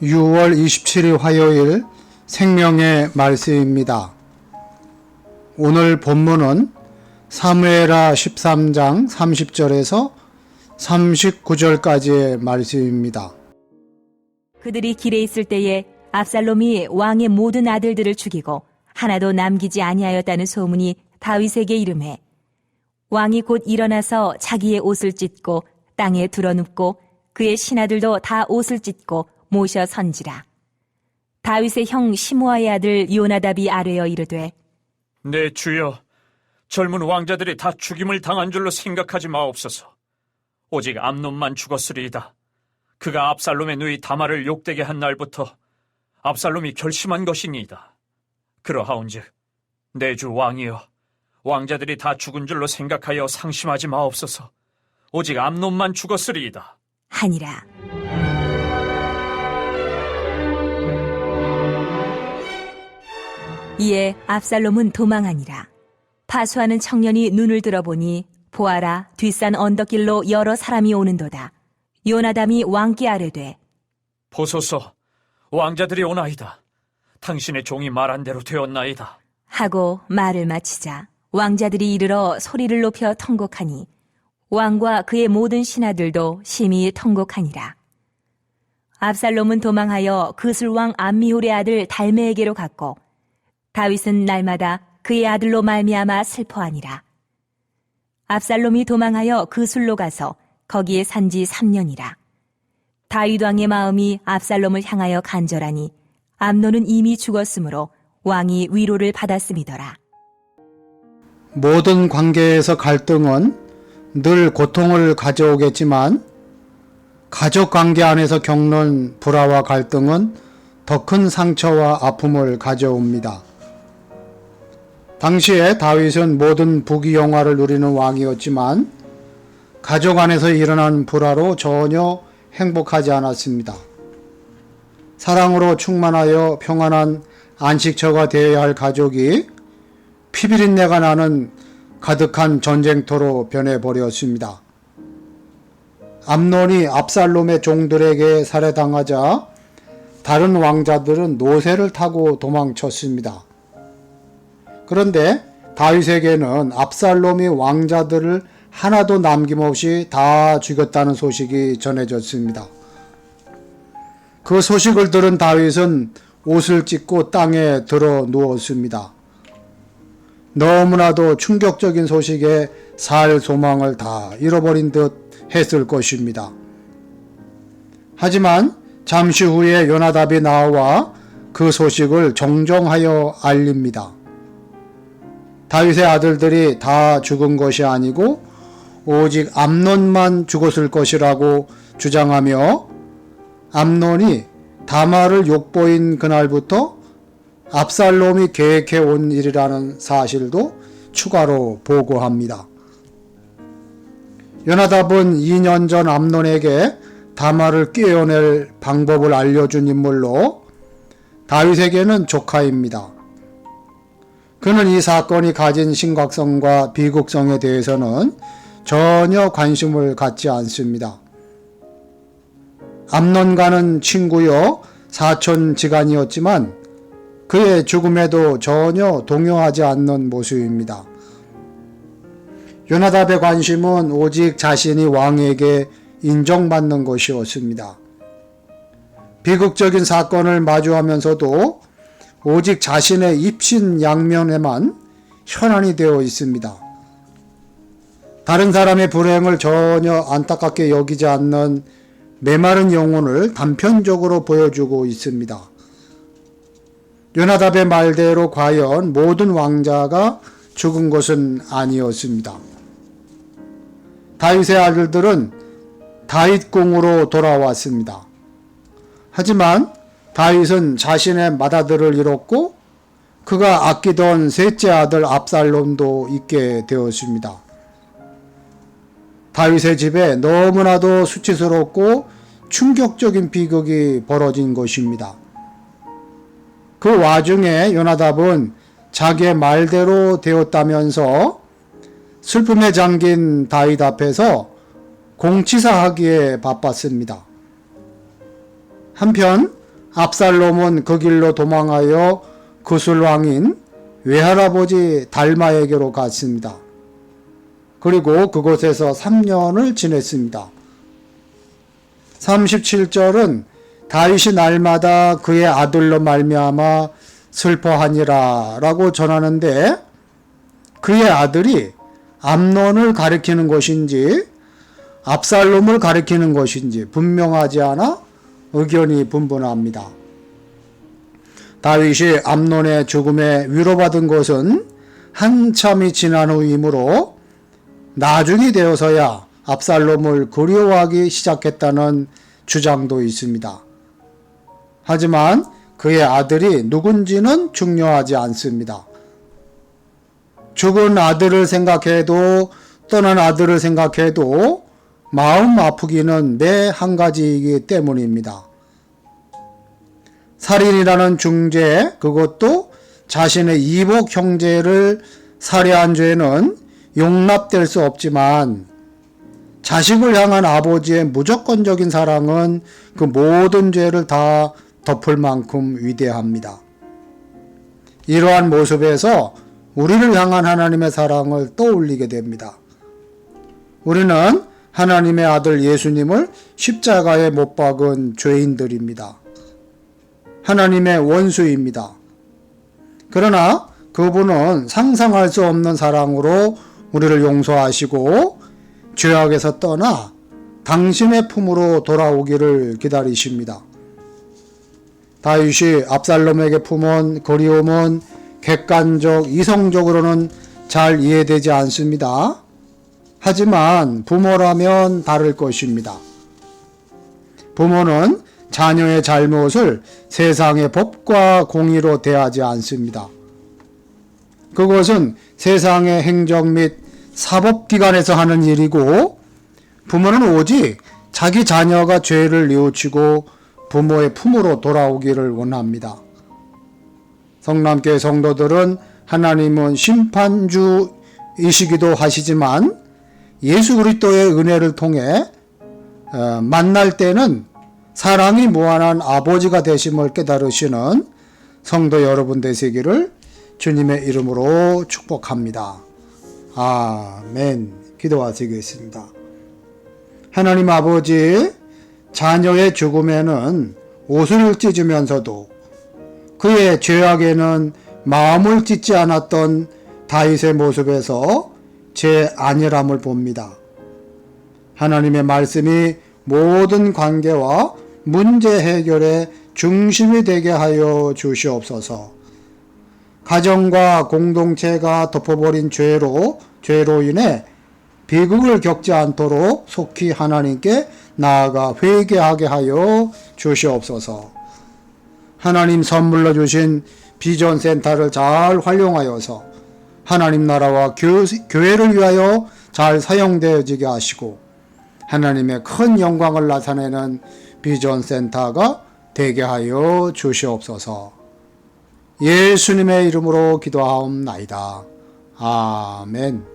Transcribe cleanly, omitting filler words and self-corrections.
(6월 27일) 화요일 생명의 말씀입니다. 오늘 본문은 사무엘하 13장 30절에서 39절까지의 말씀입니다. 그들이 길에 있을 때에 압살롬이 왕의 모든 아들들을 죽이고 하나도 남기지 아니하였다는 소문이 다윗에게 이르매 왕이 곧 일어나서 자기의 옷을 찢고 땅에 드러눕고 그의 신하들도 다 옷을 찢고 모셔 선지라. 다윗의 형 시므아의 아들 요나답이 아뢰어 이르되 내 주여, 젊은 왕자들이 다 죽임을 당한 줄로 생각하지 마옵소서. 오직 암논만 죽었으리이다. 그가 압살롬의 누이 다말을 욕되게 한 날부터 압살롬이 결심한 것이니이다. 그러하온즉 내 주 왕이여, 왕자들이 다 죽은 줄로 생각하여 상심하지 마옵소서. 오직 암논만 죽었으리이다 하니라. 이에 압살롬은 도망하니라. 파수하는 청년이 눈을 들어보니 보아라, 뒷산 언덕길로 여러 사람이 오는도다. 요나담이 왕께 아뢰되 보소서, 왕자들이 오나이다. 당신의 종이 말한 대로 되었나이다 하고 말을 마치자 왕자들이 이르러 소리를 높여 통곡하니 왕과 그의 모든 신하들도 심히 통곡하니라. 압살롬은 도망하여 그술왕 암미홀의 아들 달메에게로 갔고 다윗은 날마다 그의 아들로 말미암아 슬퍼하니라. 압살롬이 도망하여 그술로 가서 거기에 산지 3년이라. 다윗 왕의 마음이 압살롬을 향하여 간절하니 암논은 이미 죽었으므로 왕이 위로를 받았음이더라. 모든 관계에서 갈등은 늘 고통을 가져오겠지만 가족 관계 안에서 겪는 불화와 갈등은 더 큰 상처와 아픔을 가져옵니다. 당시에 다윗은 모든 부귀영화를 누리는 왕이었지만 가족 안에서 일어난 불화로 전혀 행복하지 않았습니다. 사랑으로 충만하여 평안한 안식처가 되어야 할 가족이 피비린내가 나는 가득한 전쟁터로 변해버렸습니다. 암논이 압살롬의 종들에게 살해당하자 다른 왕자들은 노새를 타고 도망쳤습니다. 그런데 다윗에게는 압살롬이 왕자들을 하나도 남김없이 다 죽였다는 소식이 전해졌습니다. 그 소식을 들은 다윗은 옷을 찢고 땅에 들어 누웠습니다. 너무나도 충격적인 소식에 살 소망을 다 잃어버린 듯 했을 것입니다. 하지만 잠시 후에 요나답이 나와 그 소식을 정정하여 알립니다. 다윗의 아들들이 다 죽은 것이 아니고 오직 암논만 죽었을 것이라고 주장하며 암논이 다말을 욕보인 그날부터 압살롬이 계획해 온 일이라는 사실도 추가로 보고합니다. 요나답은 2년 전 암논에게 다말을 꿰어낼 방법을 알려준 인물로 다윗에게는 조카입니다. 그는 이 사건이 가진 심각성과 비극성에 대해서는 전혀 관심을 갖지 않습니다. 암논과는 친구요 사촌지간이었지만 그의 죽음에도 전혀 동요하지 않는 모습입니다. 요나답의 관심은 오직 자신이 왕에게 인정받는 것이었습니다. 비극적인 사건을 마주하면서도 오직 자신의 입신양면에만 현안이 되어 있습니다. 다른 사람의 불행을 전혀 안타깝게 여기지 않는 메마른 영혼을 단편적으로 보여주고 있습니다. 요나답의 말대로 과연 모든 왕자가 죽은 것은 아니었습니다. 다윗의 아들들은 다윗궁으로 돌아왔습니다. 하지만 다윗은 자신의 맏아들을 잃었고 그가 아끼던 셋째 아들 압살롬도 잊게 되었습니다. 다윗의 집에 너무나도 수치스럽고 충격적인 비극이 벌어진 것입니다. 그 와중에 요나답은 자기의 말대로 되었다면서 슬픔에 잠긴 다윗 앞에서 공치사하기에 바빴습니다. 한편 압살롬은 그 길로 도망하여 구술 왕인 외할아버지 달마에게로 갔습니다. 그리고 그곳에서 3년을 지냈습니다. 37절은 다윗이 날마다 그의 아들로 말미암아 슬퍼하니라 라고 전하는데, 그의 아들이 암논을 가리키는 것인지 압살롬을 가리키는 것인지 분명하지 않아 의견이 분분합니다. 다윗이 암논의 죽음에 위로받은 것은 한참이 지난 후이므로 나중이 되어서야 압살롬을 그리워하기 시작했다는 주장도 있습니다. 하지만 그의 아들이 누군지는 중요하지 않습니다. 죽은 아들을 생각해도 떠난 아들을 생각해도 마음 아프기는 매 한 가지이기 때문입니다. 살인이라는 중죄, 그것도 자신의 이복 형제를 살해한 죄는 용납될 수 없지만 자식을 향한 아버지의 무조건적인 사랑은 그 모든 죄를 다 덮을 만큼 위대합니다. 이러한 모습에서 우리를 향한 하나님의 사랑을 떠올리게 됩니다. 우리는 하나님의 아들 예수님을 십자가에 못 박은 죄인들입니다. 하나님의 원수입니다. 그러나 그분은 상상할 수 없는 사랑으로 우리를 용서하시고 죄악에서 떠나 당신의 품으로 돌아오기를 기다리십니다. 다윗이 압살롬에게 품은 그리움은 객관적, 이성적으로는 잘 이해되지 않습니다. 하지만 부모라면 다를 것입니다. 부모는 자녀의 잘못을 세상의 법과 공의로 대하지 않습니다. 그것은 세상의 행정 및 사법기관에서 하는 일이고, 부모는 오직 자기 자녀가 죄를 뉘우치고 부모의 품으로 돌아오기를 원합니다. 성남교회 성도들은 하나님은 심판주이시기도 하시지만 예수 그리스도의 은혜를 통해 만날 때는 사랑이 무한한 아버지가 되심을 깨달으시는 성도 여러분 되시기를 주님의 이름으로 축복합니다. 아멘. 기도하시겠습니다. 하나님 아버지, 자녀의 죽음에는 옷을 찢으면서도 그의 죄악에는 마음을 찢지 않았던 다윗의 모습에서 제 안일함을 봅니다. 하나님의 말씀이 모든 관계와 문제 해결의 중심이 되게 하여 주시옵소서. 가정과 공동체가 덮어버린 죄로 인해 비극을 겪지 않도록 속히 하나님께 나아가 회개하게 하여 주시옵소서. 하나님 선물로 주신 비전센터를 잘 활용하여서 하나님 나라와 교회를 위하여 잘 사용되어지게 하시고 하나님의 큰 영광을 나타내는 비전센터가 되게 하여 주시옵소서. 예수님의 이름으로 기도하옵나이다. 아멘.